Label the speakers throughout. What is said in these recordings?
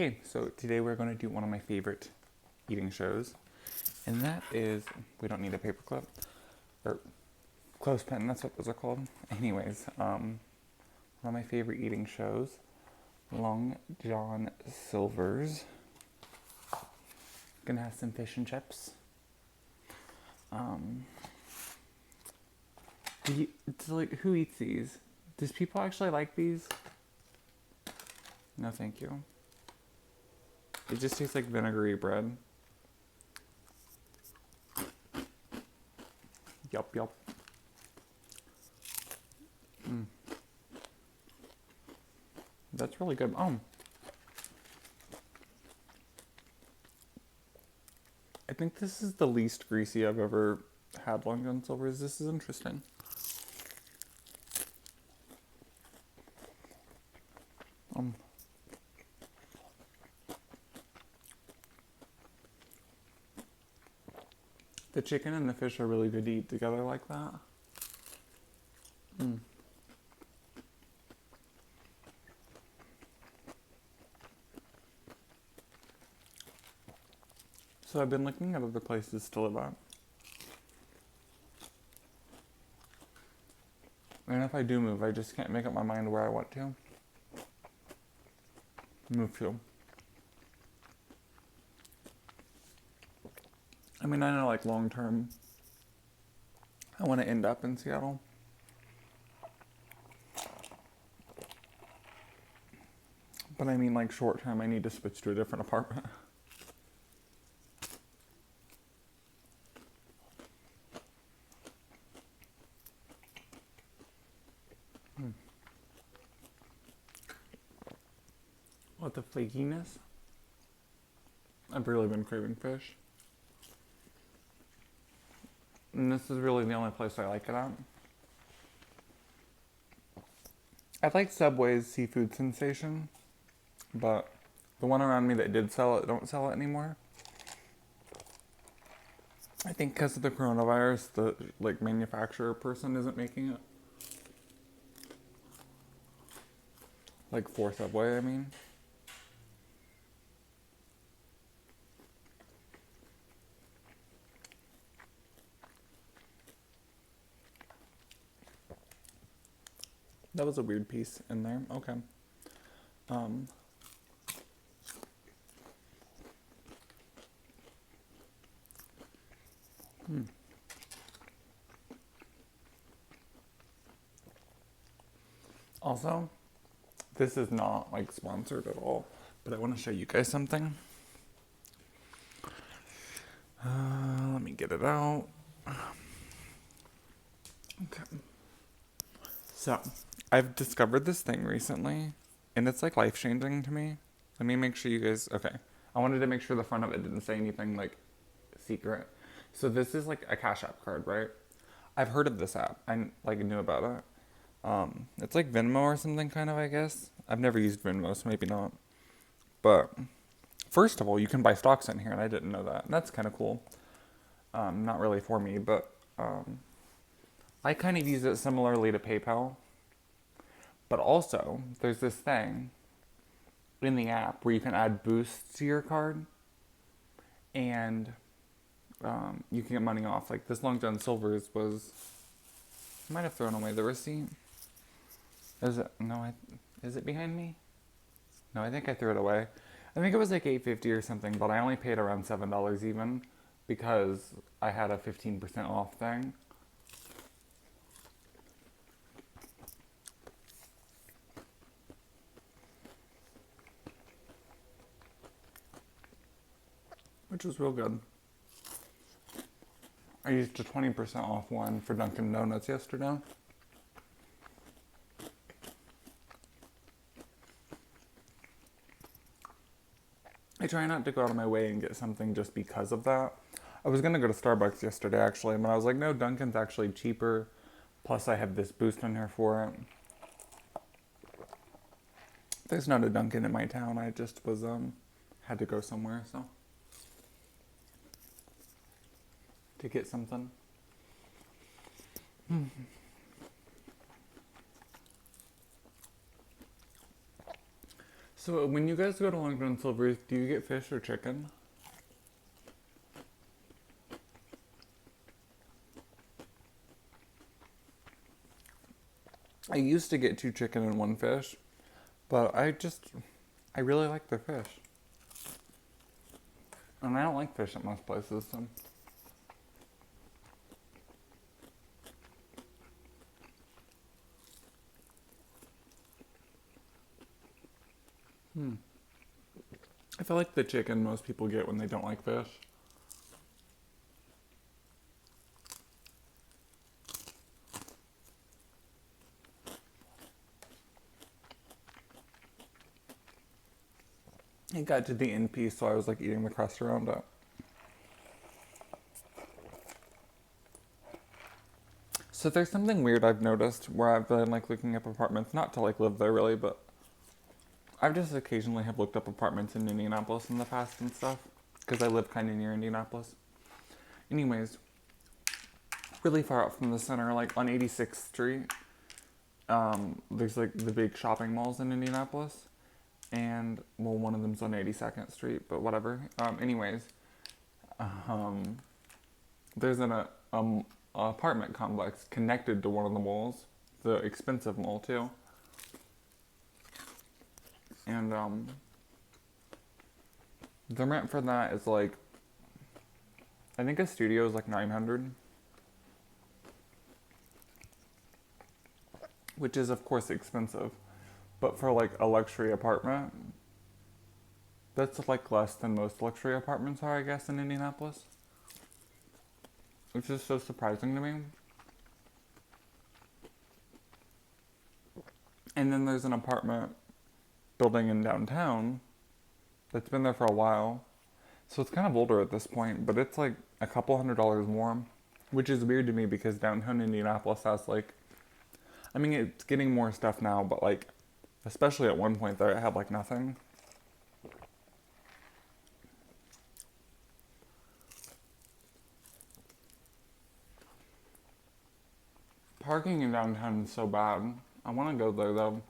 Speaker 1: Okay, so today we're going to do one of my favorite eating shows, and that is, we don't need a paperclip, or clothespin, that's what those are called. Anyways, one of my favorite eating shows, Long John Silver's. Gonna have some fish and chips. Who eats these? Does people actually like these? No, thank you. It just tastes like vinegary bread. Yup, yup. That's really good. I think this is the least greasy I've ever had Long John Silver's. This is interesting. The chicken and the fish are really good to eat together like that. So I've been looking at other places to live at. And if I do move, I just can't make up my mind where I want to move to. I mean, I know like long term, I want to end up in Seattle. But I mean like short term, I need to switch to a different apartment. What, the flakiness? I've really been craving fish. And this is really the only place I like it at. I like Subway's seafood sensation, but the one around me that did sell it don't sell it anymore. I think because of the coronavirus, the manufacturer person isn't making it. Like for Subway, I mean. That was a weird piece in there. Okay. Also, this is not like sponsored at all, but I want to show you guys something. Let me get it out. Okay. So, I've discovered this thing recently, and it's like life changing to me. Let me make sure you guys. Okay. I wanted to make sure the front of it didn't say anything like secret. So, this is like a Cash App card, right? I've heard of this app. I knew about it. It's like Venmo or something, kind of, I guess. I've never used Venmo, so maybe not. But first of all, you can buy stocks in here, and I didn't know that. And that's kind of cool. Not really for me, but I kind of use it similarly to PayPal. But also, there's this thing in the app where you can add boosts to your card, and you can get money off. Like this Long John Silver's was, I might have thrown away the receipt. Is it behind me? No, I think I threw it away. I think it was like $8.50 or something, but I only paid around $7 even because I had a 15% off thing. Which was real good. I used a 20% off one for Dunkin' Donuts yesterday. I try not to go out of my way and get something just because of that. I was going to go to Starbucks yesterday, actually, but I was like, no, Dunkin's actually cheaper. Plus, I have this boost in here for it. There's not a Dunkin' in my town. I just was, had to go somewhere, so. To get something. So when you guys go to Long John Silver's, do you get fish or chicken? I used to get 2 chicken and 1 fish, but I really like their fish. And I don't like fish at most places, so. I feel like the chicken most people get when they don't like fish. It got to the end piece, so I was like eating the crust around it. So there's something weird I've noticed where I've been like looking up apartments, not to like live there really, but I've just occasionally have looked up apartments in Indianapolis in the past and stuff, because I live kind of near Indianapolis. Anyways, really far out from the center, like on 86th Street, there's like the big shopping malls in Indianapolis, and well, one of them's on 82nd Street, but whatever. Anyways, um, there's an apartment complex connected to one of the malls, the expensive mall too, and the rent for that is like, I think a studio is like 900, which is of course expensive, but for like a luxury apartment, that's like less than most luxury apartments are, I guess, in Indianapolis. Which is so surprising to me. And then there's an apartment building in downtown that's been there for a while. So it's kind of older at this point, but it's like a couple $100s more, which is weird to me because downtown Indianapolis has like, I mean, it's getting more stuff now, but like, especially at one point there, it had like nothing. Parking in downtown is so bad. I want to go there though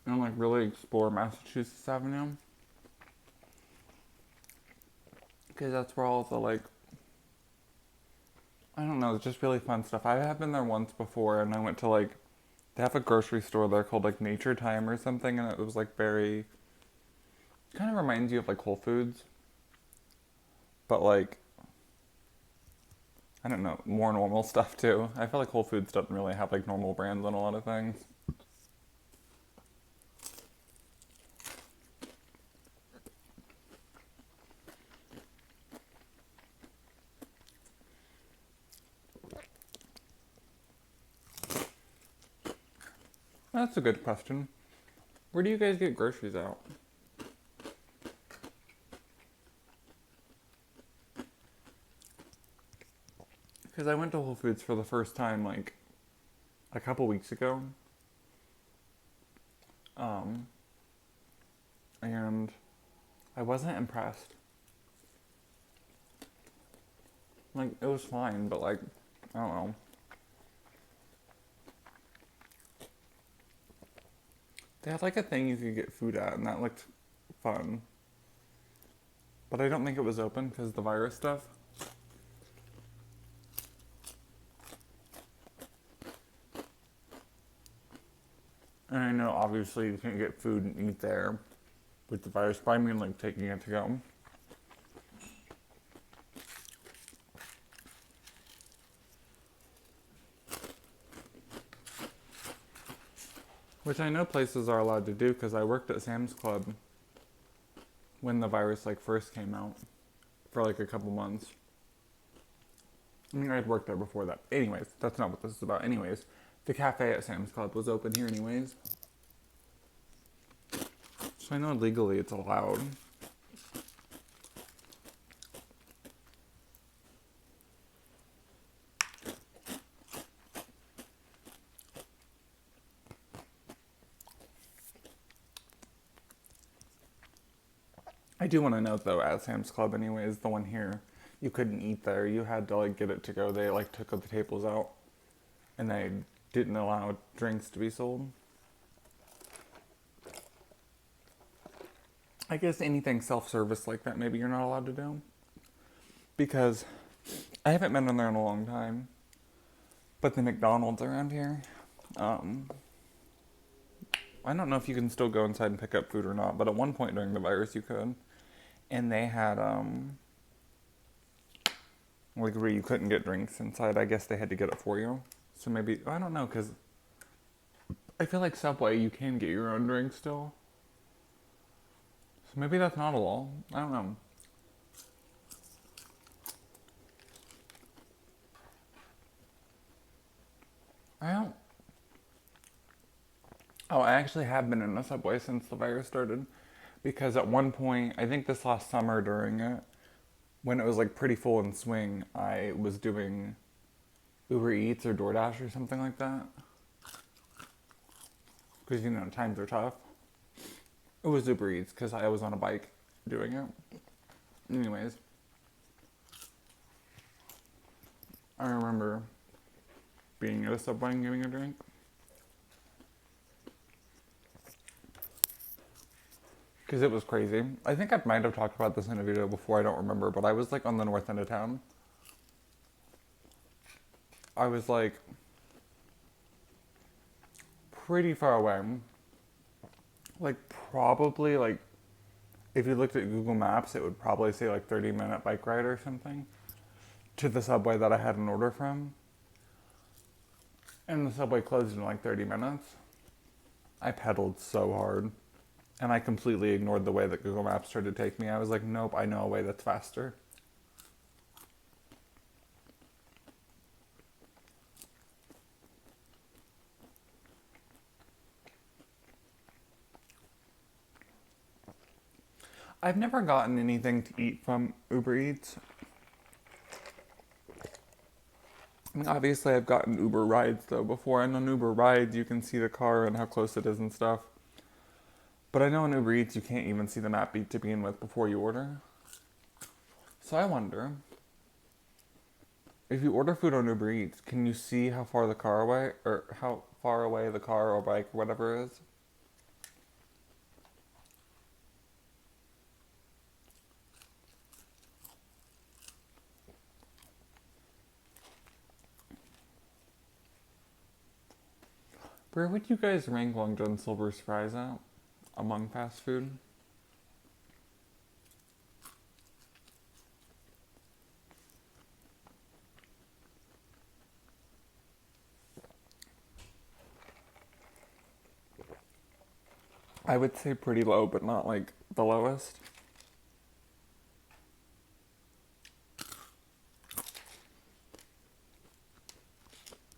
Speaker 1: and like really explore Massachusetts Avenue, because that's where all the like, I don't know, it's just really fun stuff. I have been there once before, and I went to like, they have a grocery store there called like Nature Time or something, and it was like very, kind of reminds you of like Whole Foods, but like, I don't know, more normal stuff too. I feel like Whole Foods doesn't really have like normal brands on a lot of things. That's a good question. Where do you guys get groceries out? Because I went to Whole Foods for the first time like a couple weeks ago. Um, and I wasn't impressed. Like, it was fine, but like, I don't know. They had like a thing you could get food at, and that looked fun. But I don't think it was open because of the virus stuff. And I know obviously you can't get food and eat there with the virus, but I mean like taking it to go. Which I know places are allowed to do because I worked at Sam's Club when the virus like first came out for like a couple months. I mean, I'd worked there before that. Anyways, that's not what this is about. Anyways, the cafe at Sam's Club was open here anyways. So I know legally it's allowed. I do want to note though, at Sam's Club anyways, the one here, you couldn't eat there. You had to like get it to go. They like took the tables out and they didn't allow drinks to be sold. I guess anything self-service like that maybe you're not allowed to do. Because I haven't been in there in a long time. But the McDonald's around here, um, I don't know if you can still go inside and pick up food or not, but at one point during the virus you could. And they had, like where you couldn't get drinks inside. I guess they had to get it for you. So maybe, I don't know, because I feel like Subway, you can get your own drink still. So maybe that's not a law. I don't know. I don't. Oh, I actually have been in a Subway since the virus started. Because at one point, I think this last summer during it, when it was like pretty full in swing, I was doing Uber Eats or DoorDash or something like that. Because, times are tough. It was Uber Eats because I was on a bike doing it. Anyways, I remember being at a Subway and getting a drink. Because it was crazy. I think I might have talked about this in a video before, I don't remember, but I was like on the north end of town. I was like pretty far away. Like probably like if you looked at Google Maps, it would probably say like 30-minute bike ride or something to the Subway that I had an order from. And the Subway closed in like 30 minutes. I pedaled so hard. And I completely ignored the way that Google Maps tried to take me. I was like, nope, I know a way that's faster. I've never gotten anything to eat from Uber Eats. I mean, obviously, I've gotten Uber rides though before, and on Uber rides, you can see the car and how close it is and stuff. But I know on Uber Eats, you can't even see the map to begin with before you order. So I wonder, if you order food on Uber Eats, can you see how far the car away, or how far away the car or bike or whatever is? Where would you guys rank Long John Silver's fries out among fast food? I would say pretty low, but not like the lowest.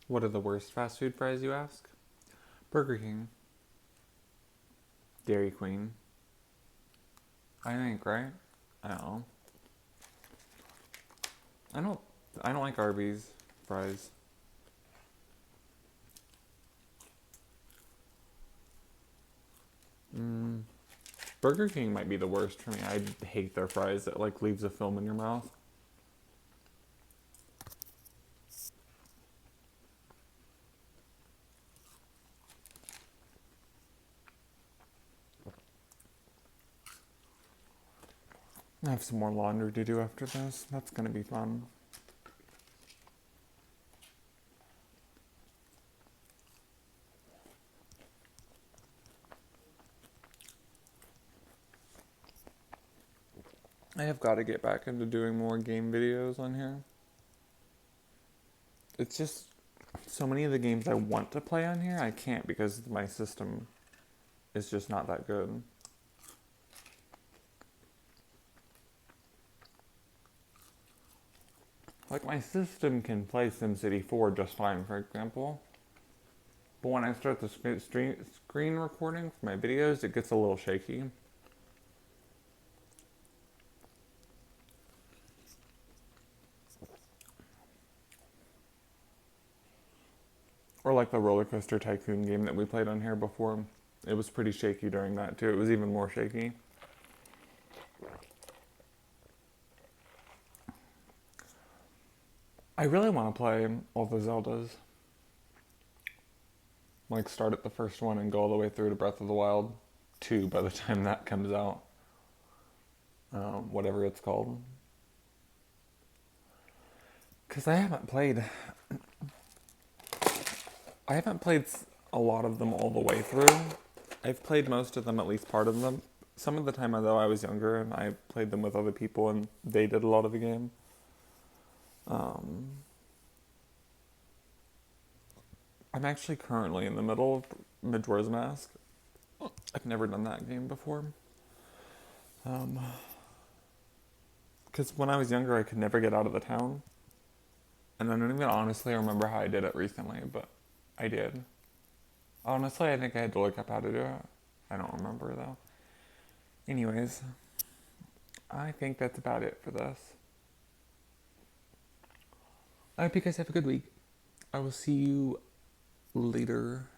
Speaker 1: What are the worst fast food fries, you ask? Burger King. Dairy Queen. I think, right? I don't know. I don't I don't like Arby's fries. Burger King might be the worst for me. I hate their fries. It like leaves a film in your mouth. I have some more laundry to do after this. That's gonna be fun. I have got to get back into doing more game videos on here. It's just so many of the games I want to play on here, I can't because my system is just not that good. Like, my system can play SimCity 4 just fine, for example. But when I start the screen recording for my videos, it gets a little shaky. Or like the roller coaster tycoon game that we played on here before. It was pretty shaky during that too. It was even more shaky. I really want to play all the Zeldas. Like start at the first one and go all the way through to Breath of the Wild 2 by the time that comes out. whatever it's called. Because I haven't played a lot of them all the way through. I've played most of them, at least part of them. Some of the time, though, I was younger and I played them with other people and they did a lot of the game. Um, I'm actually currently in the middle of Majora's Mask. I've never done that game before. Um, because when I was younger, I could never get out of the town. And I don't even honestly remember how I did it recently, but I did. Honestly, I think I had to look up how to do it. I don't remember though. Anyways, I think that's about it for this. I hope you guys have a good week. I will see you later.